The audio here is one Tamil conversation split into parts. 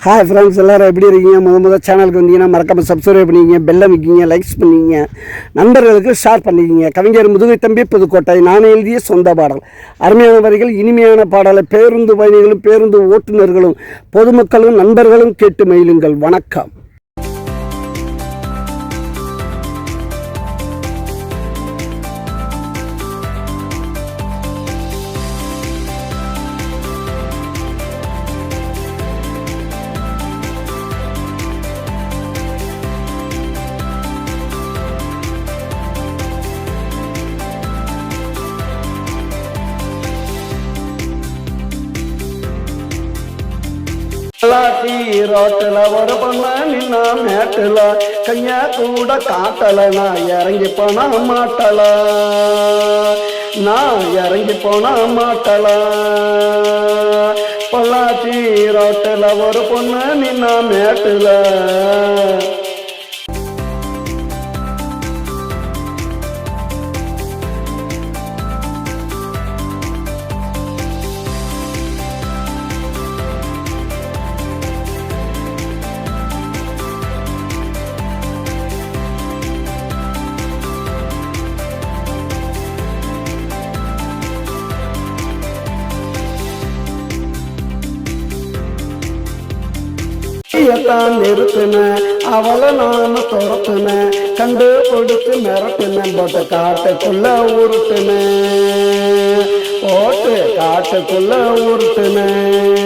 ஹாய் ஃப்ரெண்ட்ஸ், எல்லோரும் எப்படி இருக்கீங்க? முதல் சேனலுக்கு வந்தீங்கன்னா மறக்காமல் சப்ஸ்கிரைப் பண்ணிக்கிங்க, பெல்லை வைக்கிங்க, லைக்ஸ் பண்ணிக்கிங்க, நண்பர்களுக்கு ஷேர் பண்ணிக்கிங்க. கவிஞர் முதுகை தம்பி புதுக்கோட்டை. நான் எழுதிய சொந்த பாடல். அருமையான வரிகள், இனிமையான பாடலை பேருந்து பயணிகளும் பேருந்து ஓட்டுநர்களும் பொதுமக்களும் நண்பர்களும் கேட்டு மகிழுங்கள். வணக்கம். ரோட்டில் ஒரு பொண்ணு நின்னா மேட்டில் கையா கூட காட்டல, நான் இறங்கி போனா மாட்டல, நான் இறங்கி போனா மாட்டல. பொள்ளாச்சி ரோட்டில் ஒரு பொண்ணு நின்னா மேட்டில் தான் நிறுத்தினேன், அவளை நான் துரத்துனேன், கண்டு கொடுத்து மிரட்டினேன், போட்டு காட்டுக்குள்ள உருட்டுனேன், போட்டு காட்டுக்குள்ள உருட்டுனேன்.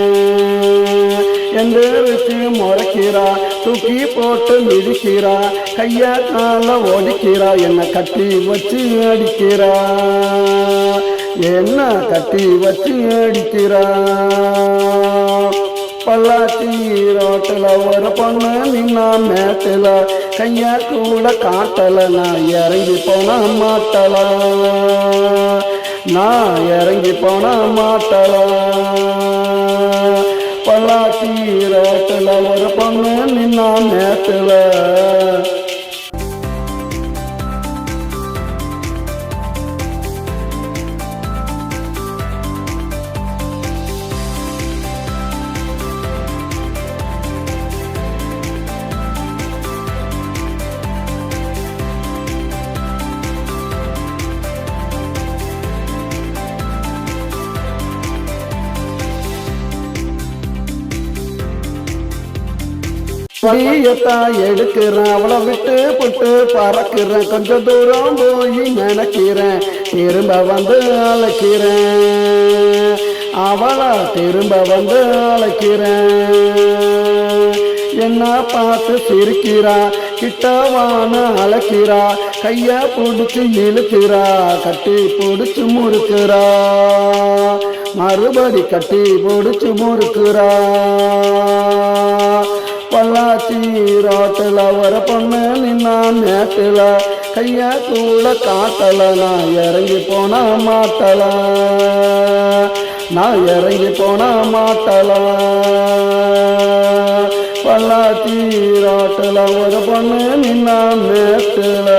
எந்திரிச்சு முறைக்கிறா, தூக்கி போட்டு மிதிக்கிறா, கையா கால ஒடிக்கிறா, என்ன கட்டி வச்சு அடிக்கிறா, என்ன கட்டி வச்சு அடிக்கிறா. பொள்ளாச்சி ரோட்டில் ஒரு பொண்ணு நின்னா மேட்டில் கையா கூட காட்டல, நான் இறங்கி போனா மாட்டல, நான் இறங்கி போனா மாட்டல. பொள்ளாச்சி ரோட்டில் ஒரு பொண்ணு நின்னா மேட்டில் படியத்தான் எடுக்கிறேன், அவளை விட்டு புட்டு பறக்கிறேன், கொஞ்சம் தூரம் போய் நினைக்கிறேன், திரும்ப வந்து அழைக்கிறேன், அவளை திரும்ப வந்து அழைக்கிறேன். என்ன பார்த்து சிரிக்கிறா, கிட்டவான அழைக்கிறா, கைய பிடிச்சி இழுக்கிறா, கட்டி பிடிச்சி முறுக்கிறா, மறுபடி கட்டி பிடிச்சி முறுக்கிறா. பொள்ளாச்சி ரோட்டில் ஒரு பொண்ணு நின்னா மேட்டில் கையா கூட காட்டல, நான் இறங்கி போனா மாட்டல, நான் இறங்கி போனா மாட்டல. பொள்ளாச்சி ரோட்டில் ஒரு பொண்ணு நின்னா மேட்டில்